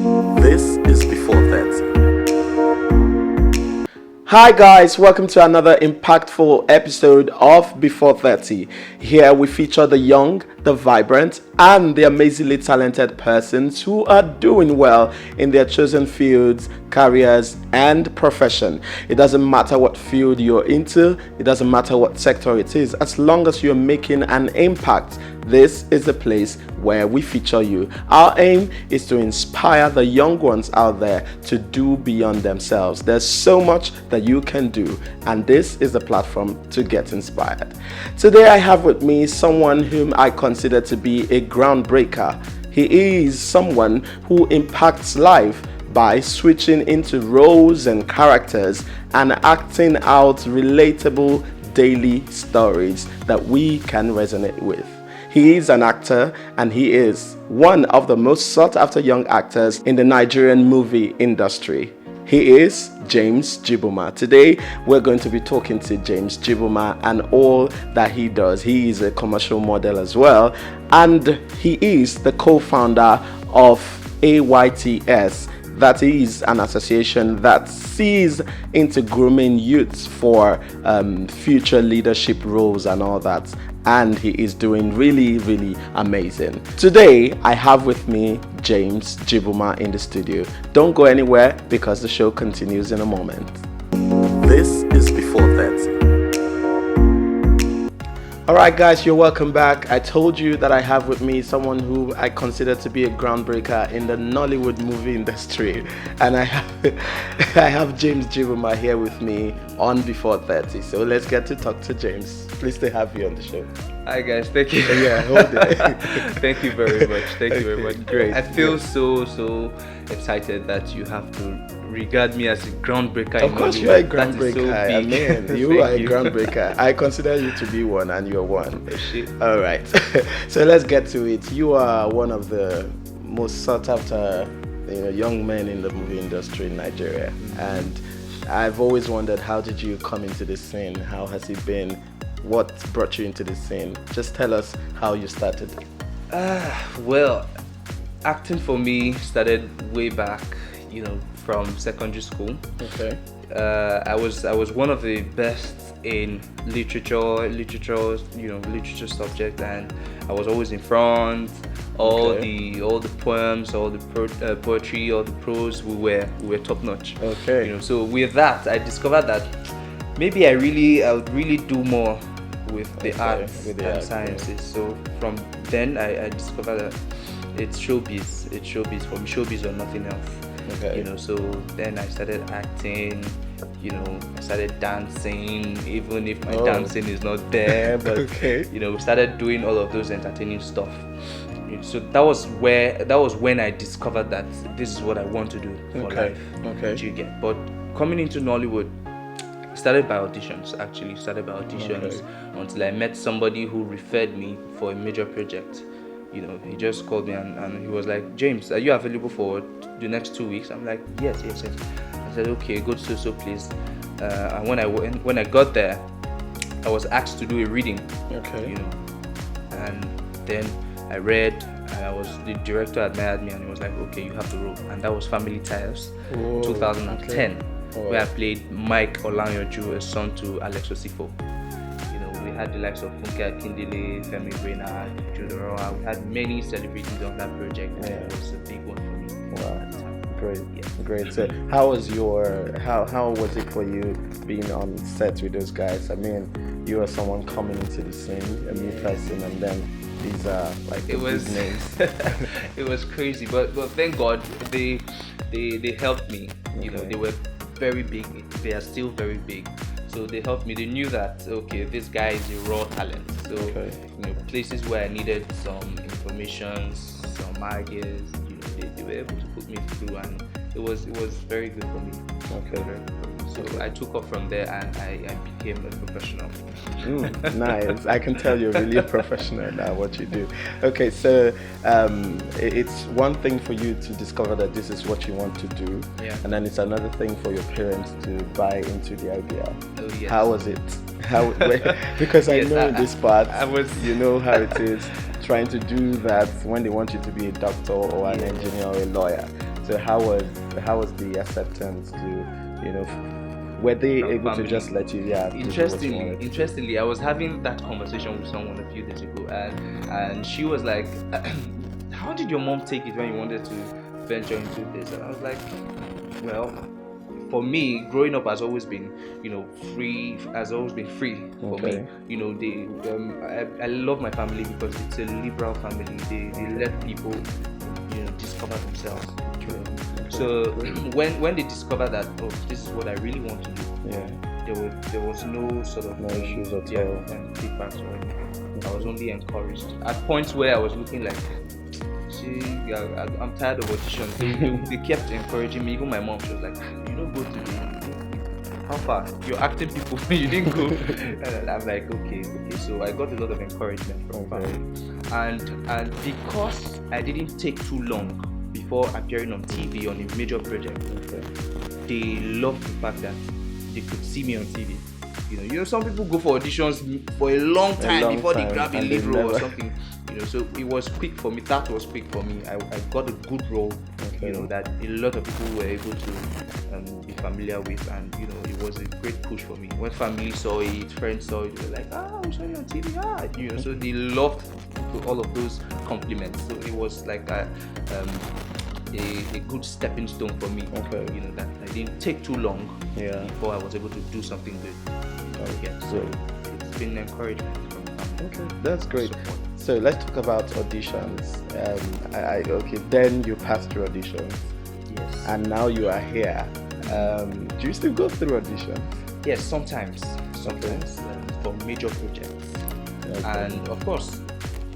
This is B430. Hi guys, welcome to another impactful episode of B430. Here we feature the young, the vibrant, and the amazingly talented persons who are doing well in their chosen fields, careers, and profession. It doesn't matter what field you're into, it doesn't matter what sector it is, as long as you're making an impact. This is the place where we feature you. Our aim is to inspire the young ones out there to do beyond themselves. There's so much that you can do, and this is the platform to get inspired. Today I have with me someone whom I consider to be a groundbreaker. He is someone who impacts life by switching into roles and characters and acting out relatable daily stories that we can resonate with. He is an actor, and he is one of the most sought after young actors in the Nigerian movie industry. He is James Jibunma. Today we're going to be talking to James Jibunma and all that he does. He is a commercial model as well, and he is the co-founder of AYTS. That is an association that sees into grooming youths for future leadership roles and all that. And he is doing really amazing. Today, I have with me James Jibunma in the studio. Don't go anywhere because the show continues in a moment. This is B430. Alright guys, you're welcome back. I told you that I have with me someone who I consider to be a groundbreaker in the Nollywood movie industry. And I have James Jibunma here with me on B430. So let's get to talk to James. Pleased to have you on the show. Hi guys, thank you. Yeah, hold it. Thank you very much. Thank you very much. Great. I feel so excited that you have to regard me as a groundbreaker. Of course, you are a groundbreaker. So I mean, you are a groundbreaker. I consider you to be one, and you're one. Oh, shit. All right. So let's get to it. You are one of the most sought after, young men in the movie industry in Nigeria, and I've always wondered, how did you come into this scene? How has it been? What brought you into this scene? Just tell us how you started. Well, acting for me started way back, from secondary school. Okay. I was one of the best in literature subject, and I was always in front. All the poems, all the poetry, all the prose, we were top notch. Okay. So with that, I discovered that maybe I would really do more with the arts and sciences. So from then I discovered that it's showbiz. It's showbiz for me. Showbiz or nothing else. Okay. So then I started acting. I started dancing, even if my dancing is not there. But okay. We started doing all of those entertaining stuff. So that was when I discovered that this is what I want to do for life. Okay. Do you get? But coming into Nollywood, started by auditions until I met somebody who referred me for a major project. He just called me and he was like, James, are you available for the next 2 weeks? I'm like, yes. I said, okay, go to so please. And when I got there, I was asked to do a reading. Okay. And then I read, and the director admired me and he was like, okay, you have the role. And that was Family Ties, 2010. Okay. Where I played Mike Olanyoju, a son to Alex Osifo. We had the likes of Funke Akindele, Femi Reina, Jodorora. We had many celebrities on that project. Yeah. It was a big one for me. Wow, great. So, how was it for you being on set with those guys? I mean, you are someone coming into the scene, a new person, and then these are like big names. It was crazy, but thank God they helped me. They were very big. They are still very big. So they helped me. They knew that this guy is a raw talent. So places where I needed some information, some ideas, they were able to put me through, and it was very good for me. Okay. So I took off from there and I became a professional. Nice. I can tell you're really a professional at what you do. Okay, so it's one thing for you to discover that this is what you want to do, and then it's another thing for your parents to buy into the idea. Oh, yes. How was it? Because I know this part, you know how it is trying to do that when they want you to be a doctor or an engineer or a lawyer. So how was the acceptance were they From able family. to just let you, just do what you wanted? Interestingly, I was having that conversation with someone a few days ago, and she was like, "How did your mom take it when you wanted to venture into this?" And I was like, "Well, for me, growing up has always been, free. Has always been free for Okay. me. I love my family because it's a liberal family. They let people, discover themselves. So when they discover that, oh, this is what I really want to do, there was no sort of No issues at yeah, all. feedbacks or anything. I was only encouraged at points where I was looking like, see, I'm tired of auditions. They kept encouraging me. Even my mom, she was like, you don't go to the, how far? You're acting people, you didn't go. And I'm like, okay. So I got a lot of encouragement from family, and because I didn't take too long before appearing on TV on a major project, they loved the fact that they could see me on TV. Some people go for auditions for a long time before they grab a lead role or something. So it was quick for me. That was quick for me. I got a good role, that a lot of people were able to be familiar with, and it was a great push for me. When family saw it, friends saw it, they were like, we saw you on TV, so they loved all of those compliments. So it was like a good stepping stone for me. That I didn't take too long before I was able to do something good. So it's been encouragement from family. Okay, that's great. Support. So let's talk about auditions. Then you passed through auditions, Yes. and now you are here. Do you still go through auditions? Yes, sometimes for major projects. And of course,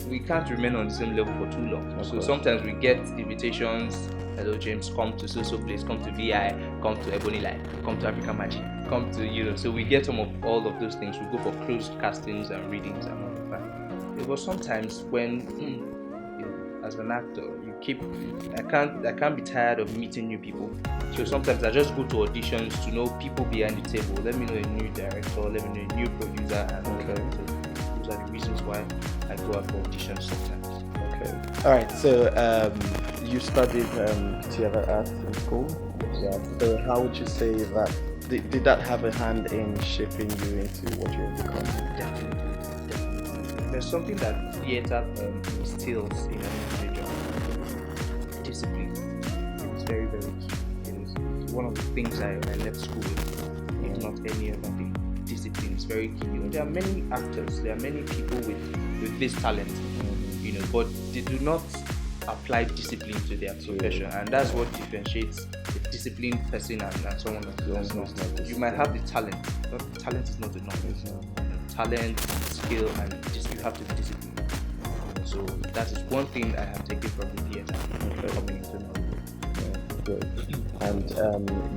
we can't remain on the same level for too long. So sometimes we get invitations. Hello, James, come to so place, come to VI, come to Ebony Light, come to African Magic, come to So we get all of those things. We go for closed castings and readings and all of that. It was sometimes when, as an actor, I can't be tired of meeting new people. So sometimes I just go to auditions to know people behind the table. Let me know a new director, let me know a new producer, and so those are the reasons why I go out for auditions sometimes. All right. So you studied theater arts in school. Yeah. So how would you say that did that have a hand in shaping you into what you're becoming? Definitely. There's something that theater instills in an individual. Discipline. It is very, very key. It is one of the things I left school with, if not any other thing. Discipline is very key. There are many actors, there are many people with this talent, but they do not apply discipline to their profession, and that's what differentiates a disciplined person and someone who does not. You might have the talent, but the talent is not enough. Talent, skill, and you have to be disciplined. So that is one thing I have taken from the theatre coming into Nollywood. Good. And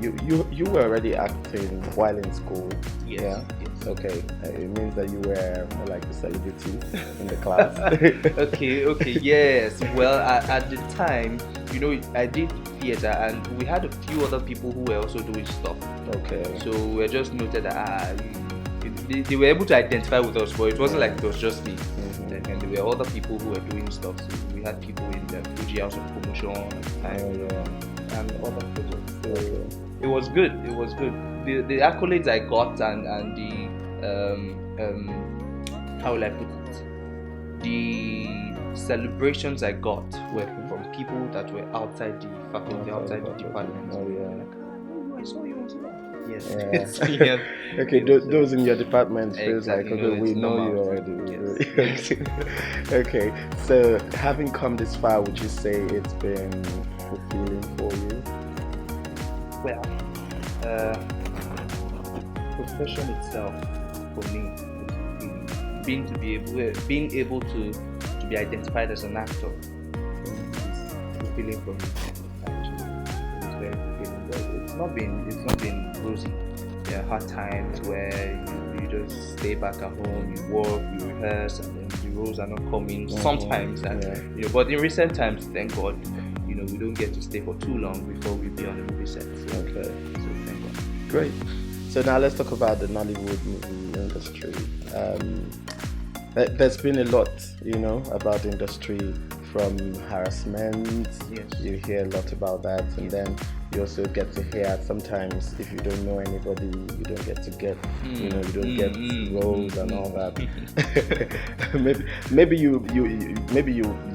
you were already acting while in school. Yes. Yeah. Okay. It means that you were like a celebrity in the class. Okay, yes. Well, at the time, I did theatre, and we had a few other people who were also doing stuff. Okay. So we just noted that they were able to identify with us, but it wasn't like it was just me. And there were other people who were doing stuff. So we had people in the Fuji House of Promotion at the time, and other projects. So it was good. The accolades I got and the how will I put it? The celebrations I got were from people that were outside the faculty, outside the department. I saw you on TV. Yes. Yeah. Okay, those in your department feels Exactly. like, okay, we know you already. Yes. Okay, so having come this far, would you say it's been fulfilling for you? Well, profession itself for me is being able to be identified as an actor is fulfilling for me. Actually, it's very fulfilling. But it's not been rosy. There are hard times where you just stay back at home, you work, you rehearse, and then the roles are not coming. Sometimes but in recent times, thank God, we don't get to stay for too long before we be on the movie set. So thank God. Great. So now let's talk about the Nollywood movie industry. There's been a lot, about the industry from harassment. Yes. You hear a lot about that, and then you also get to hear sometimes if you don't know anybody, you don't get to get, you don't get roles and all that. maybe you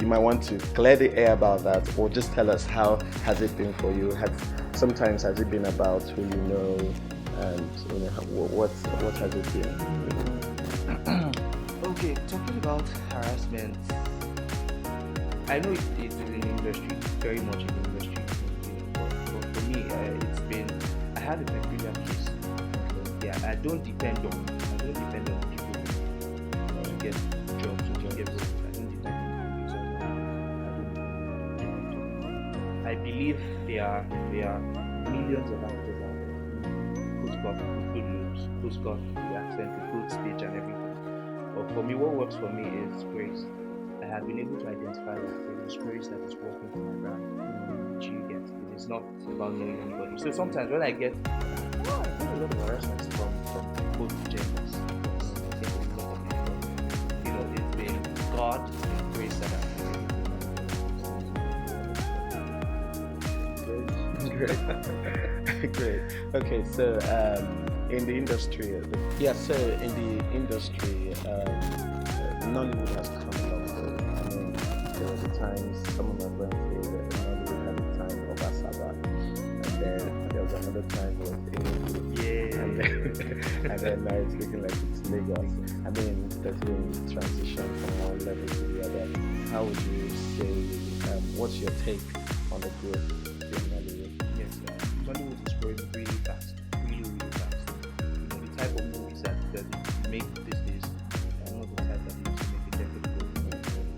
might want to clear the air about that, or just tell us how has it been for you? Sometimes has it been about who you know, and what has it been? Okay, talking about harassment, I know it's in the industry, very much in the industry. But for me, I have a peculiar case. Yeah, I don't depend on people to get jobs or to get roles. I don't depend on people. I believe there are millions of actors out there who's got good looks, who's got the accent, the good stage and everything. But for me, what works for me is grace. I have been able to identify that there is grace that is working for my brand. Which you get. It is not about knowing anybody. So sometimes when I get a lot of harassment from both genders. I think a lot of people, it's been God, it's been grace that Great. Great. Okay, so in the industry, Nollywood has come a long way. I mean, there was a time, some of my friends say that Nollywood had a time of Asaba, and then there was another time with Enugu, and then now it's looking like it's Lagos. I mean, there's been transition from one level to the other. How would you say, what's your take on the growth in Nollywood? Yes, Nollywood is growing really fast, really fast. The type of movies that make these days are not the type that used to make a decade ago.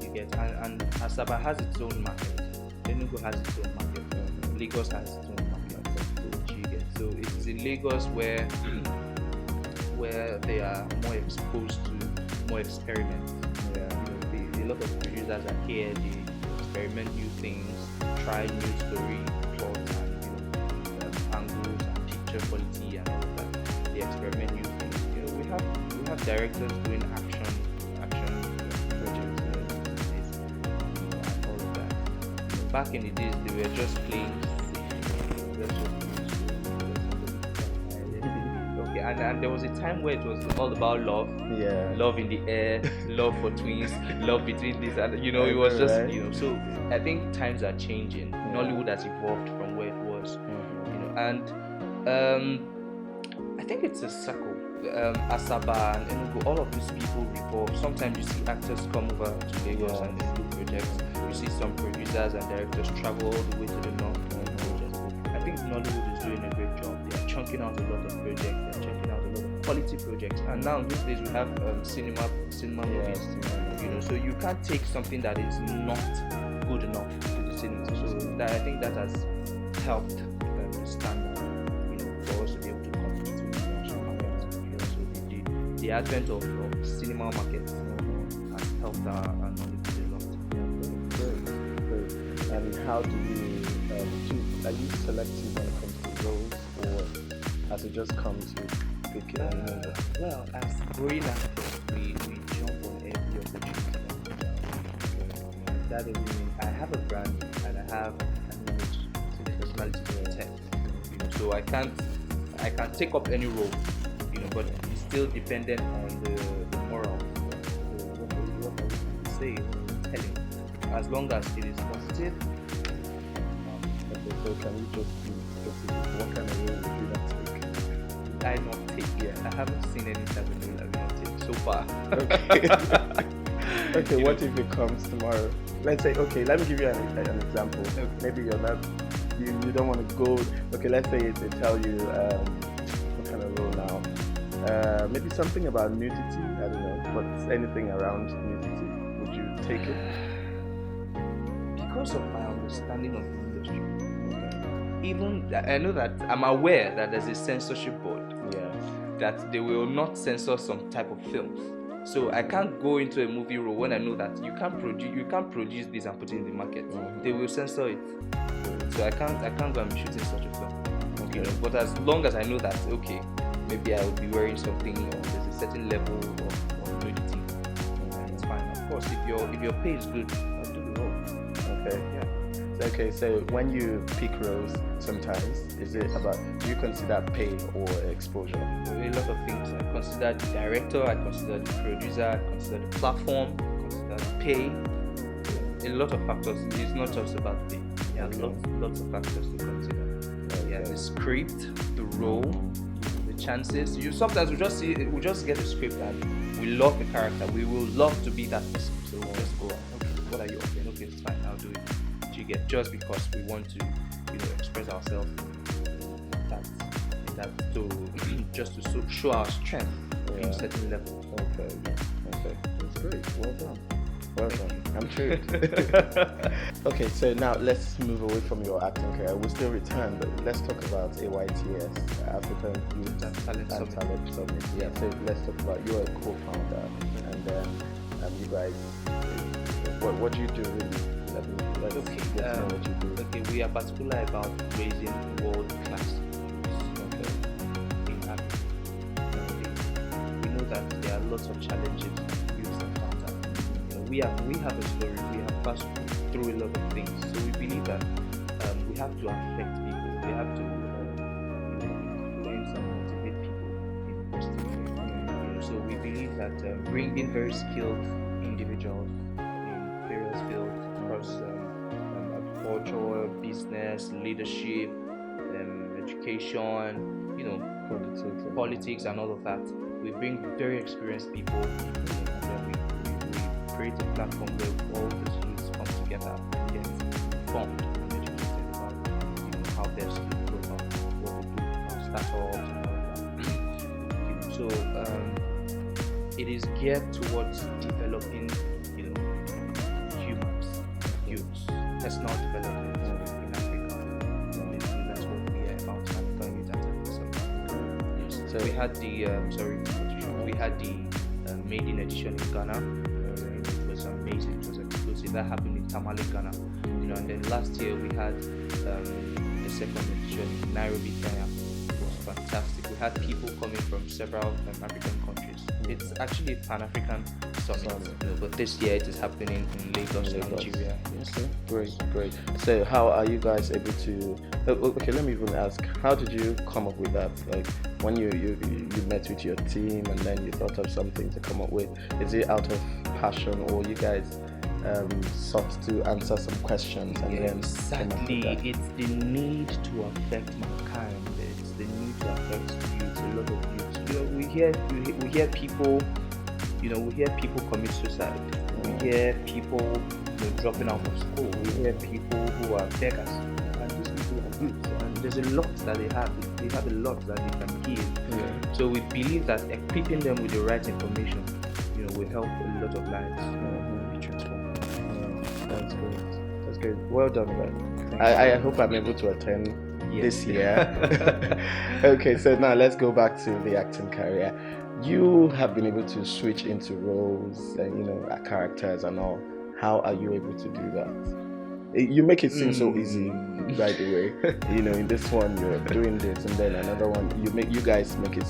You get, and Asaba has its own market, Enugu has its own market, Lagos has its own market. You get, so it's in Lagos where they are more exposed to more experiments. A lot of producers are here, they experiment new things, try new story plots and angles and picture quality and all of that. They experiment new things. We have directors doing action projects and all of that. Back in the days, they were just playing. Okay, and there was a time where it was all about love. Yeah. Love in the air, love for twins, love between this and it was just right. So I think times are changing. Nollywood has evolved from where it was. And I think it's a circle. Asaba and Enugu, all of these people revolve. Sometimes you see actors come over to Lagos and they do projects. You see some producers and directors travel all the way to the north for projects. I think Nollywood is doing a great job. They are chunking out a lot of projects. They're chunking out a lot of quality projects. And now these days we have cinema movies. So you can't take something that is not good enough to the cinema. So I think that has helped the standard, for us to be able to compete with the international market. So the advent of cinema markets has helped our Nollywood a lot. Great. And how do you are you selective when it comes to roles, or has it just come to pick it and well, as growing actors, we jump on every opportunity. That doesn't mean I have a brand and I have an image to the personality to protect. So I can't take up any role, but it's still dependent on the moral. What are we say, telling? As long as it is positive. So can you just be specific? What kind of role would you not take? I not take yet. I haven't seen any type of role I will not take so far. Okay, what if it comes tomorrow? Let's say, okay, let me give you an example. Okay. Maybe you're not, you don't want to go. Okay, let's say they tell you what kind of role now? Maybe something about nudity. I don't know, but anything around nudity. Would you take it? Because of my understanding of the industry, even I know that I'm aware that there's a censorship board. That they will not censor some type of films. So I can't go into a movie role when I know that you can't produce this and put it in the market. They will censor it. So I can't go and be shooting such a film. But as long as I know that maybe I will be wearing something, or there's a certain level of nudity, it's fine. Of course, if your pay is good, I'll do the role. Okay. Yeah. Okay, so when you pick roles, sometimes is it about, do you consider pay or exposure? A lot of things. I consider the director, I consider the producer, I consider the platform, I consider the pay. A lot of factors. It's not just about pay. Yeah, lots of factors to consider. Yeah, the script, the role, the chances. You sometimes we just get the script and we love the character. We will love to be that person. So we'll just go, okay, what are you offering? Okay, it's fine, I'll do it. You get just because we want to, express ourselves in that to just to show our strength in certain level. Okay, that's great. Well done. I'm sure. Okay, so now let's move away from your acting career. We'll still return, but let's talk about AYTS, African Youth and Talent Summit. Yeah, so let's talk about, you're a co-founder, and then you guys, what do you do really? Let's get to know what you do. Okay, we are particular about raising world-class youths in Africa. We know that there are lots of challenges that youth encounter. We have a story. We have passed through a lot of things. So we believe that we have to affect people. We have to influence and motivate people in a positive way. So we believe that bringing very skilled individuals in various fields across agriculture, business, leadership, education, politics, and all of that. We bring very experienced people, and then we create a platform where all these youths come together and get informed and educated about how best to go about what they do, startups and all that. So it is geared towards developing, humans, youths, personal development in Africa. Basically, that's what we are about, African Youth and Talent Summit. So we had we had the maiden edition in Ghana. It was amazing. It was exclusive. That happened in Tamale, Ghana. And then last year we had the second edition in Nairobi, Kenya. It was fantastic. We had people coming from several African countries. It's actually a Pan-African summit, but this year it is happening in Lagos, Nigeria. Yes. Okay, great. So how are you guys able to? Okay, let me even ask. How did you come up with that? Like when you met with your team and then you thought of something to come up with. Is it out of passion, or you guys sought to answer some questions and then exactly? It's the need to affect mankind. It's the need to affect youth. A lot of youth. We hear people. We hear people commit suicide. We hear people dropping out of school. We hear people who are beggars. And these people are youth. And there's a lot that they have. They have a lot that they can give. So we believe that equipping them with the right information, will help a lot of lives be transformed. That's great. That's great. Well done, man. I hope I'm able to attend this year. Okay, so now let's go back to the acting career. You have been able to switch into roles and characters and all. How are you able to do that? You make it seem so easy right away. In this one you're doing this, and then another one you guys make it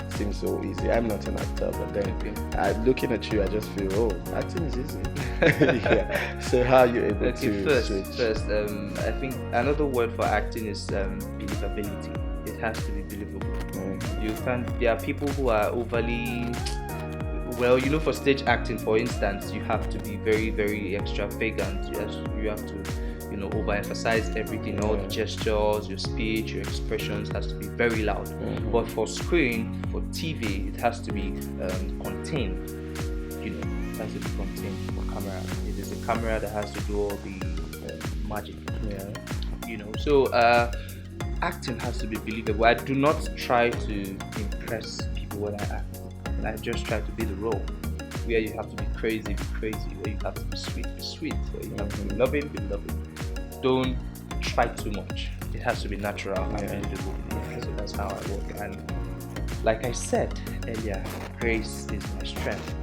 seem so easy. I'm not an actor, but then looking at you, I just feel acting is easy. Yeah. So how are you able to switch? First, I think another word for acting is believability. It has to be believable. There are people who are overly, for stage acting, for instance, you have to be very, very extravagant. You have to, overemphasize everything, all the gestures, your speech, your expressions has to be very loud. But for screen, for TV, it has to be contained. It has to be contained. For camera, it is the camera that has to do all the magic. So acting has to be believable. I do not try to impress people when I act. I just try to be the role. Where you have to be crazy, where you have to be sweet, where you have to be loving. Don't try too much. It has to be natural and believable. So that's how I work. And like I said earlier, grace is my strength.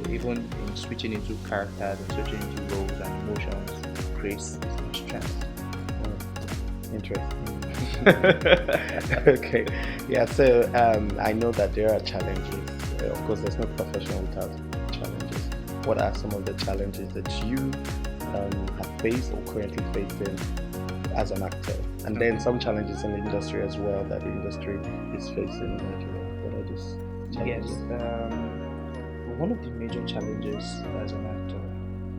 Even in switching into characters and switching into roles and emotions, grace is my strength. Interesting. Okay. Yeah, so I know that there are challenges. Of course, there's no profession without challenges. What are some of the challenges that you have faced or currently facing as an actor, and then some challenges in the industry as well that the industry is facing. Like, what are these Yes. challenges? One of the major challenges as an actor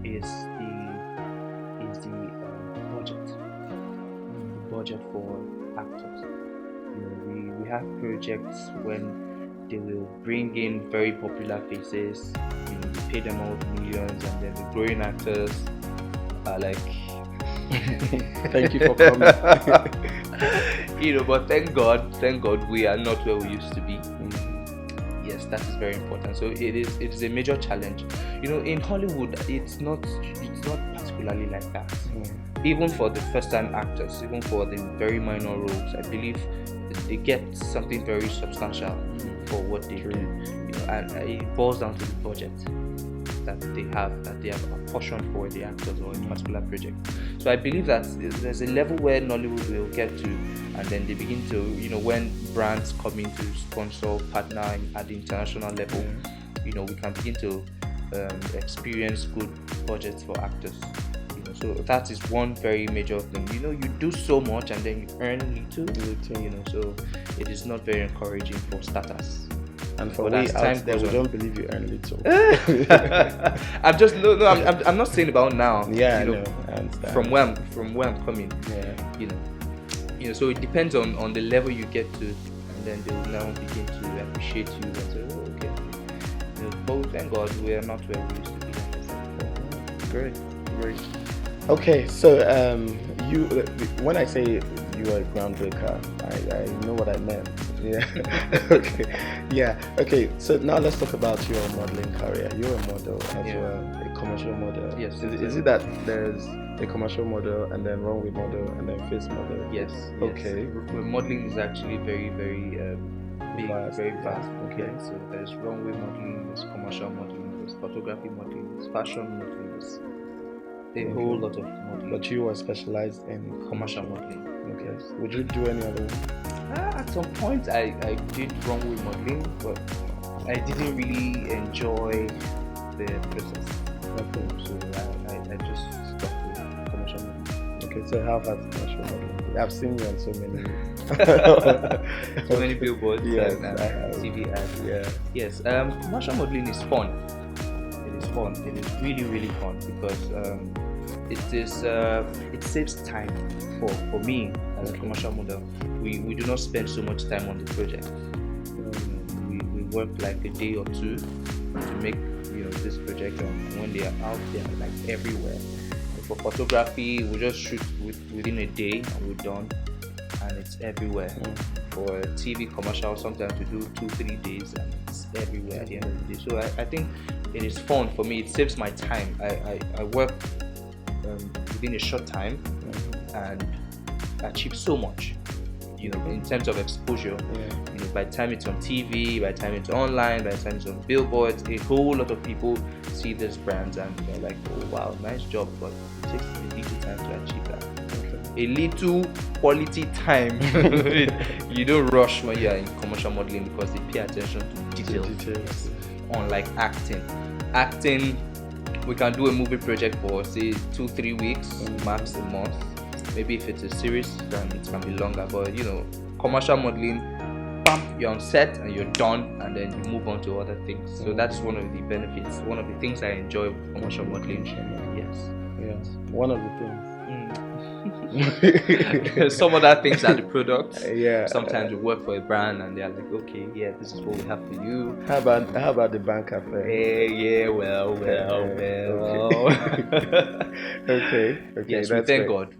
is the budget. The budget for actors. We have projects when they will bring in very popular faces, pay them out millions, and then the growing actors are like, Thank you for coming. but thank God, we are not where we used to be. Yes, that is very important. So it is a major challenge. In Hollywood, it's not particularly like that. Even for the first-time actors, even for the very minor roles, I believe they get something very substantial for what they do. And it boils down to the budget that they have apportioned for the actors or a particular project. So I believe that there's a level where Nollywood will get to, and then they begin to, when brands come in to sponsor, partner at the international level, we can begin to experience good budgets for actors. So that is one very major thing. You do so much and then you earn little. So it is not very encouraging for starters. And for we out there, we don't believe you earn little. I'm not saying about now. Yeah, I understand. From where I'm coming. Yeah. So it depends on the level you get to, and then they will now begin to appreciate you and say, oh, okay. But thank God we are not where we used to be. Great. Okay, so you, when I say you are a groundbreaker, I know what I meant. Yeah. Okay. So now let's talk about your modeling career. You're a model as well, a commercial model. Yes. Is it that there's a commercial model and then runway model and then face model? Yes. Okay. Modeling is actually very, very big, very vast. Okay. So there's runway modeling, there's commercial modeling, there's photography modeling, there's fashion modeling, there's a whole lot of modeling. But you were specialized in commercial modeling. Okay. Would you do any other one? At some point, I did runway modeling, but I didn't really enjoy the process. Okay. So I just stuck with commercial modeling. Okay. So how about commercial modeling? I've seen you on so many billboards and TV ads. Yeah. Yes. Commercial modeling is fun. It is fun. It is really, really fun because it saves time for me as a commercial model. We do not spend so much time on the project. We work like a day or two to make this project, and when they are out, they are like everywhere. For photography, we just shoot within a day and we're done, and it's everywhere. For TV commercial, sometimes we do 2-3 days and it's everywhere at the end of the day. So I think it is fun for me. It saves my time. I work within a short time and achieve so much, in terms of exposure. By the time it's on TV, by the time it's online, by the time it's on billboards, a whole lot of people see these brands and they're like, oh wow, nice job, but it takes a little time to achieve that. A little quality time. You don't rush when you're in commercial modeling because they pay attention to details. Unlike acting, we can do a movie project for say 2-3 weeks, max a month. Maybe if it's a series, then it can be longer. But commercial modeling, bam, you're on set and you're done, and then you move on to other things. So that's one of the benefits. One of the things I enjoy with commercial modeling. Yes. One of the things. Some other things are the products. Sometimes we work for a brand and they're like, okay, this is what we have for you. How about the bank cafe? Well. Okay. Yes, we thank God.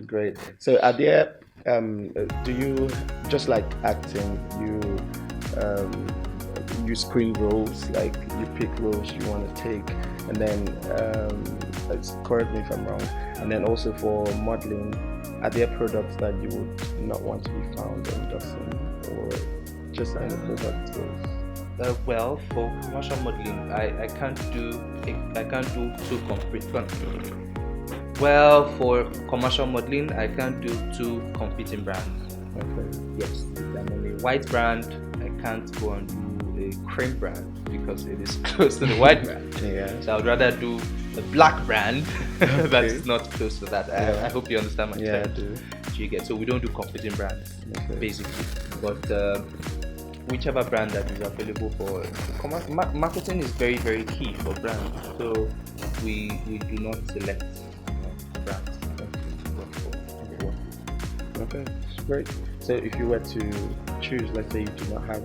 Great. So are there do you, just like acting, you screen roles, like you pick roles you want to take, and then correct me if I'm wrong, and then also for modeling, are there products that you would not want to be found endorsing, or just any product roles? Well, for commercial modeling, I can't do two complete. Well, for commercial modeling, I can't do two competing brands. Okay. Yes, I'm on a white brand. I can't go and do a cream brand because it is close to the white brand. Yeah. So I would rather do a black brand that is not close to that. I hope you understand my Yeah, I term. do. You get, so we don't do competing brands Okay. basically, but whichever brand that is available for marketing is very very key for brands. So we do not select brands. Okay, great. So if you were to choose, let's say you do not have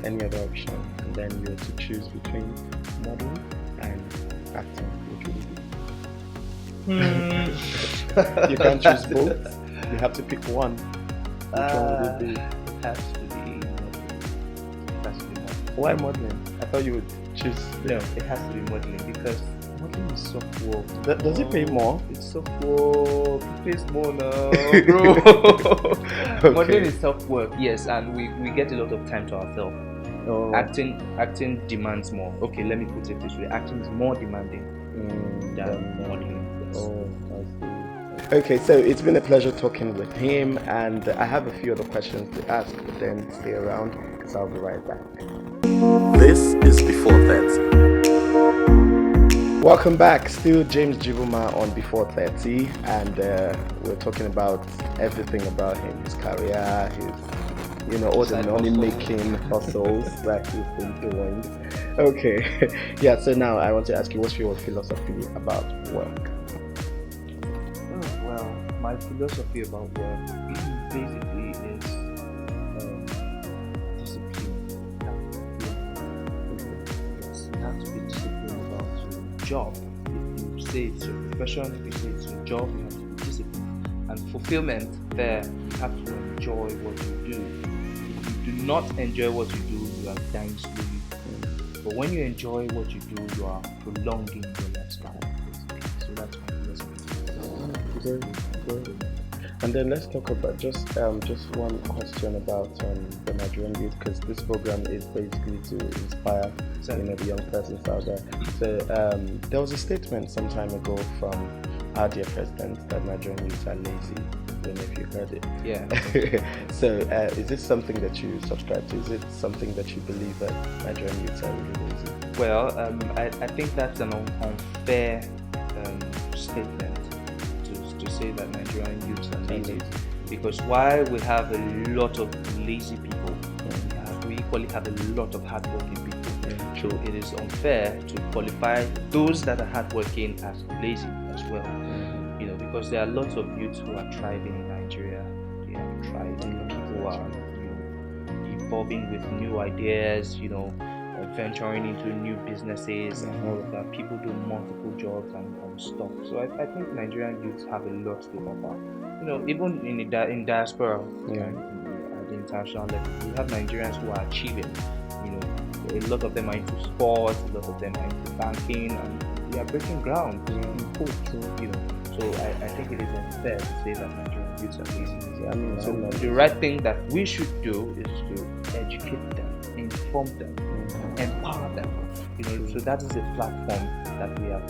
any other option, and then you were to choose between modeling and acting, which would it be? You can't choose both. You have to pick one. Which one would it be? Has to be modeling. Why modeling? I thought you would choose. No, it has to be modeling because modeling is soft work. Does it pay more? It's soft work. It pays more now, bro. Modeling is soft work, yes, and we get a lot of time to ourselves. Oh. Acting demands more. Okay, let me put it this way: acting is more demanding than modeling. Yes. Oh, I see. Okay, so it's been a pleasure talking with him, and I have a few other questions to ask, but then stay around because I'll be right back. This is Before 30. Welcome back. Still James Jibunma on Before 30, and we're talking about everything about him, his career, his, all the money-making hustles that he's been doing. Okay, yeah. So now I want to ask you, what's your philosophy about work? Well, my philosophy about work basically is discipline. You have to be disciplined about your job. If you say it's your profession, if you say it's your job, you have to be disciplined. And fulfillment there, you have to enjoy what you do. If you do not enjoy what you do, you are dying slowly. But when you enjoy what you do, you are prolonging your lifespan. So that's my philosophy. Good. And then let's talk about just one question about the Nigerian youth, because this program is basically to inspire the young persons out there. So there was a statement some time ago from our dear president that Nigerian youths are lazy. I don't know if you heard it. Yeah. So is this something that you subscribe to? Is it something that you believe that Nigerian youths are really lazy? Well, I think that's an unfair statement to say that Nigerian youths are lazy, because while we have a lot of lazy people, we equally have a lot of hardworking people. So it is unfair to qualify those that are hardworking as lazy as well. Because there are lots of youths who are thriving in Nigeria. They are thriving. People who are evolving with new ideas. Venturing into new businesses and all of that. People do multiple jobs and stuff. So I think Nigerian youths have a lot to offer. Even in diaspora, at the international level, we have Nigerians who are achieving. A lot of them are into sports, a lot of them are into banking, and they are breaking ground. So I think it is unfair to say that Nigerian youths are lazy. So the right thing that we should do is to educate them, inform them, empower them. So that is a platform that we have.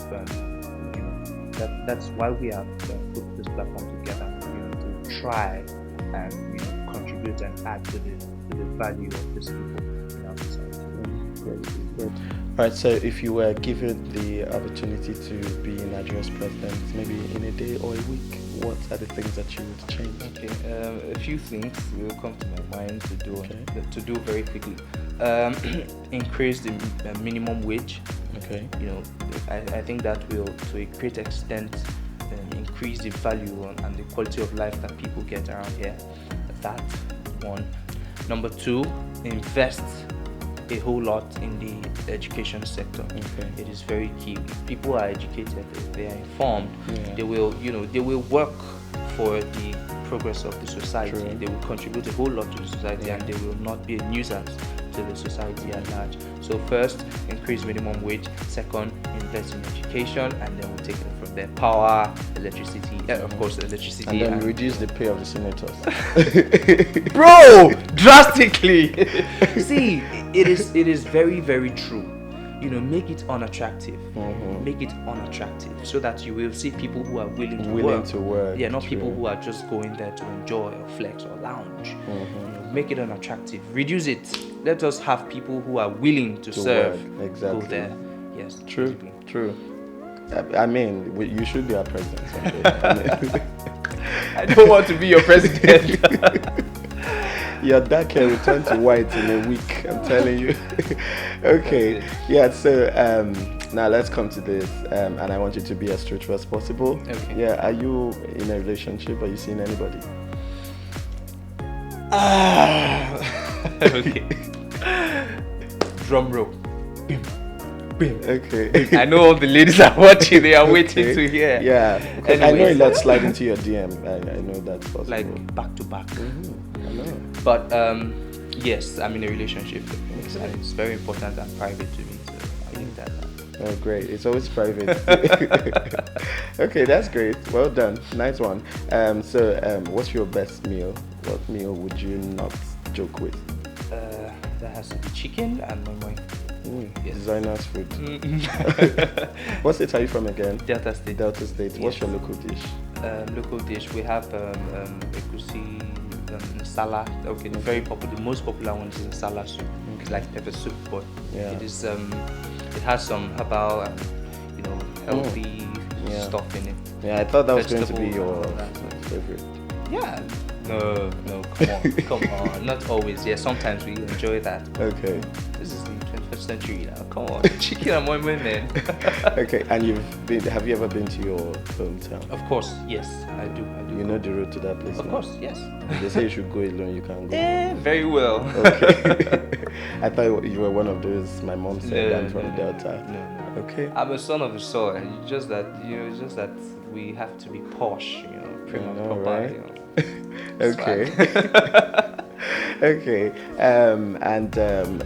That's why we have put this platform together. To try and contribute and add to the value of these people in our society. Great. Right. So if you were given the opportunity to be Nigeria's president, maybe in a day or a week, what are the things that you would change? Okay. A few things will come to my mind to do very quickly. Increase the minimum wage. Okay. I think that will, to a great extent, increase the value and the quality of life that people get around here. That one. Number two, invest a whole lot in the education sector. Okay. It is very key. If people are educated, if they are informed, they will work for the progress of the society. True. They will contribute a whole lot to the society, and they will not be a nuisance to the society at large. So first, increase minimum wage. Second, invest in education, and then we'll take it from there. Power, electricity, of course, electricity, and then reduce the pay of the senators. Bro, drastically. See, it is very, very true. Make it unattractive. Make it unattractive so that you will see people who are willing to work. Yeah, not True. people who are just going there to enjoy or flex or lounge. Make it unattractive. Reduce it. Let us have people who are willing to serve work. Exactly. go there. Yes. True. I mean, you should be our president someday. I mean, I don't want to be your president. your dark hair will turn to white in a week. I'm telling you. Okay. Yeah. So now let's come to this, and I want you to be as truthful as possible. Okay. Yeah. Are you in a relationship? Are you seeing anybody? Okay. Drum roll. Okay. I know all the ladies are watching. They are waiting to hear. Yeah. Because I know Anyways. a lot slide into your DM. I know that's possible. Like back to back. I know. But yes, I'm in a relationship. And it's very important and private to me. So I leave that out. Oh, great. It's always private. Okay, that's great. Well done. Nice one. So, what's your best meal? What meal would you not joke with? That has to be chicken and moi. Yes. Designer's food. What state are you from again? Delta State. Delta State. What's your local dish? Local dish. We have egusi, sala. Okay, the very popular, the most popular one is a sala soup. It's like pepper soup, but it is it has some herbal and healthy stuff in it. Yeah, I thought that was going to be Vegetables your and all that. favorite. Yeah. No, come on, not always. Yeah, sometimes we enjoy that. Okay. This is the 21st century now. Come on, chicken and moi, man. Okay, and have you ever been to your hometown? Of course, yes, I do. You know the road to that place? Of now? course, yes. They say you should go alone, you can't go. Very well. Okay. I thought you were one of those. My mom said I'm from Delta. No. Okay. I'm a son of the soil. It's just that we have to be posh, prim and proper. Right? It's Okay. Okay. And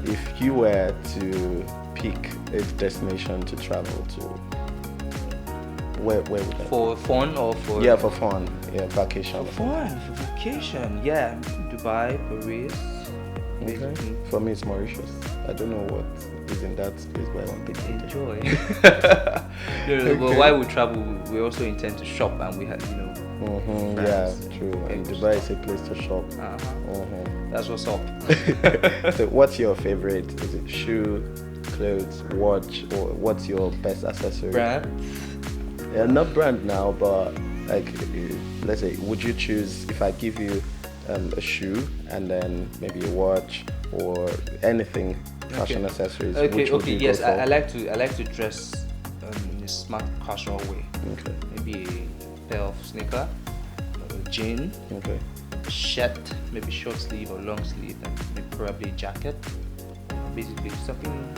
if you were to pick a destination to travel to, where would that? For fun or for? Yeah, for fun. Yeah, vacation. For fun, for vacation. Yeah, Dubai, Paris. Okay. For me, it's Mauritius. I don't know what is in that space, but I want to Enjoy. No, but while we travel, we also intend to shop, and we have, Yeah, true. And Dubai is a place to shop. That's what's up. So, what's your favorite? Is it shoe, clothes, watch, or what's your best accessory? Brand? Yeah, not brand now, but like, let's say, would you choose if I give you a shoe and then maybe a watch or anything, fashion accessories? Okay, would you yes, go for? I like to dress in a smart, casual way. Okay. Maybe a pair of sneaker, a jean, Okay. shirt, maybe short sleeve or long sleeve, and maybe probably a jacket. Basically, something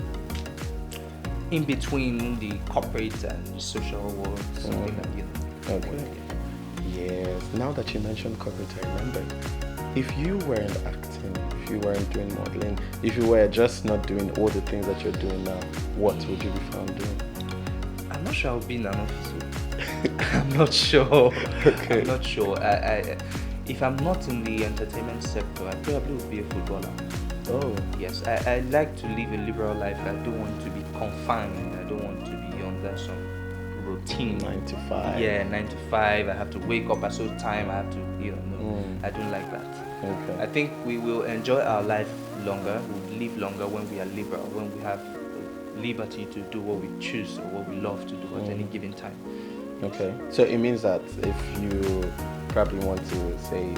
in between the corporate and the social world. Something that Okay. Yes. Now that you mentioned corporate, I remembered. If you weren't acting, if you weren't doing modeling, if you were just not doing all the things that you're doing now, what would you be found doing? I'm not sure I'll be in an office. I'm not sure. Okay. I'm not sure. I if I'm not in the entertainment sector, I probably would be a footballer. Oh. Yes, I like to live a liberal life. I don't want to be confined. I don't want to be under some routine. 9 to 5. Yeah, 9 to 5. I have to wake up at a certain time. I have to, no. I don't like that. Okay. I think we will enjoy our life longer. We'll live longer when we are liberal, when we have liberty to do what we choose or what we love to do at any given time. Okay. So it means that if you probably want to say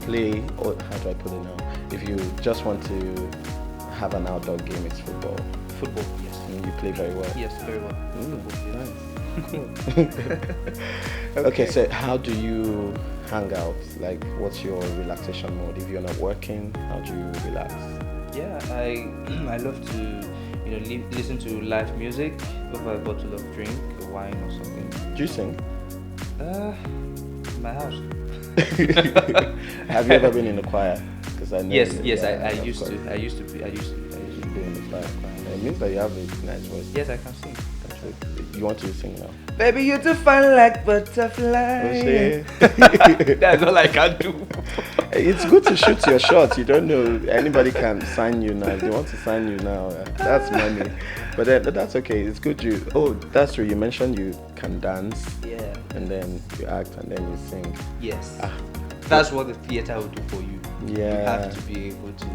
play, or how do I put it now? If you just want to have an outdoor game, it's football. Football, yes. And you play very well. Yes, very well. Football, yes. Nice. Cool. Okay, so how do you hang out? Like, what's your relaxation mode? If you're not working, how do you relax? Yeah, I love to listen to live music over a bottle of drink, a wine or something. Do you sing? My house. Have you ever been in a choir? Because I know. Yes, yeah, I of used course. to. I used to be Be in the choir. It means that you have a nice voice. Yes, I can sing. You want to sing now? Baby, you're too fun like butterfly. Oh, shit. That's all I can do. It's good to shoot your shot. You don't know, anybody can sign you now. If they want to sign you now, that's money. But that's okay. It's good. That's true. You mentioned you can dance. Yeah. And then you act and then you sing. Yes. That's what the theater will do for you. Yeah. You have to be able to,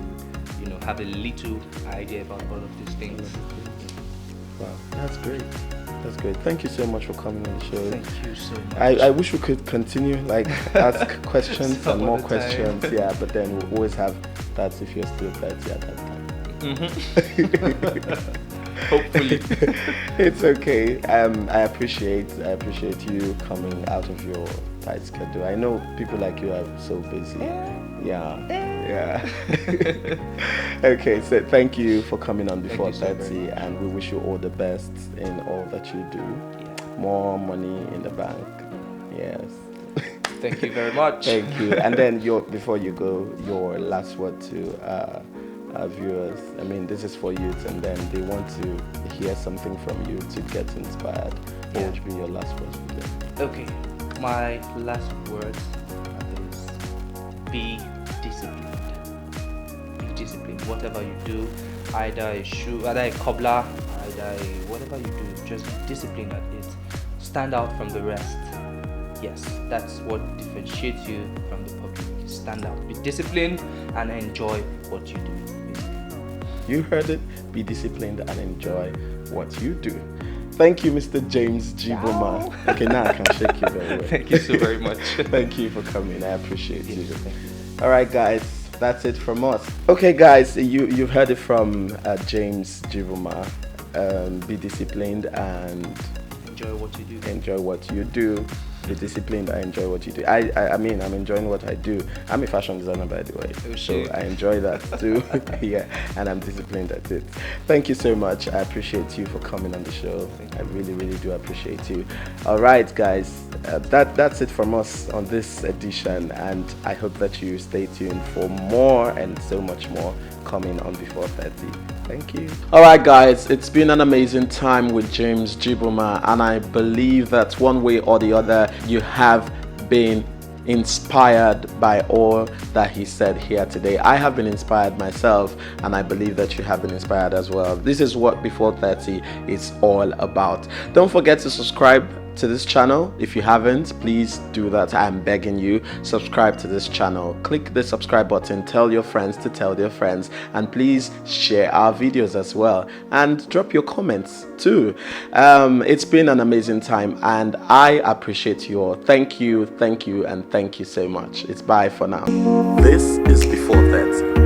have a little idea about all of these things. Wow, that's great. That's great. Thank you so much for coming on the show. Thank you so much. I wish we could continue, like, ask questions Some and more other questions. time. Yeah, but then we'll always have that if you're still 30 at that time. Hopefully. It's okay. I appreciate you coming out of your tight schedule. I know people like you are so busy. Yeah. Okay, so thank you for coming on Before Thank you so 30, very and we wish you all the best in all that you do. More money in the bank. Yes. Thank you very much. Thank you. And then before you go, your last word to our viewers. I mean, this is for youth, and then they want to hear something from you to get inspired. What would be your last words for them? Okay, my last words is be disciplined. Be disciplined. Whatever you do, either a cobbler, whatever you do, just be disciplined at it. Stand out from the rest. Yes, that's what differentiates you from the public. Stand out, be disciplined, and enjoy what you do. You heard it. Be disciplined and enjoy what you do. Thank you, Mr. James Jibunma. Okay, now I can shake you very well. Thank you so very much. Thank you for coming. I appreciate you. Thank you. All right, guys, that's it from us. Okay, guys, you've heard it from James Jibunma. Be disciplined and Enjoy what you do. enjoy what you do. Be disciplined and enjoy what you do. I mean, I'm enjoying what I do. I'm a fashion designer, by the way, Oh, so shit. I enjoy that too. Yeah, and I'm disciplined at it. Thank you so much. I appreciate you for coming on the show. I really, really do appreciate you. All right, guys, that's it from us on this edition, and I hope that you stay tuned for more and so much more coming on Before 30. Thank you. All right, guys, it's been an amazing time with James Jibunma, and I believe that one way or the other, you have been inspired by all that he said here today. I have been inspired myself, and I believe that you have been inspired as well. This is what Before 30 is all about. Don't forget to subscribe to this channel. If you haven't, please do that. I'm begging you, subscribe to this channel. Click the subscribe button, tell your friends to tell their friends, and please share our videos as well, and drop your comments too. It's been an amazing time, and I appreciate you all. Thank you, and thank you so much. It's bye for now. This is Before 30.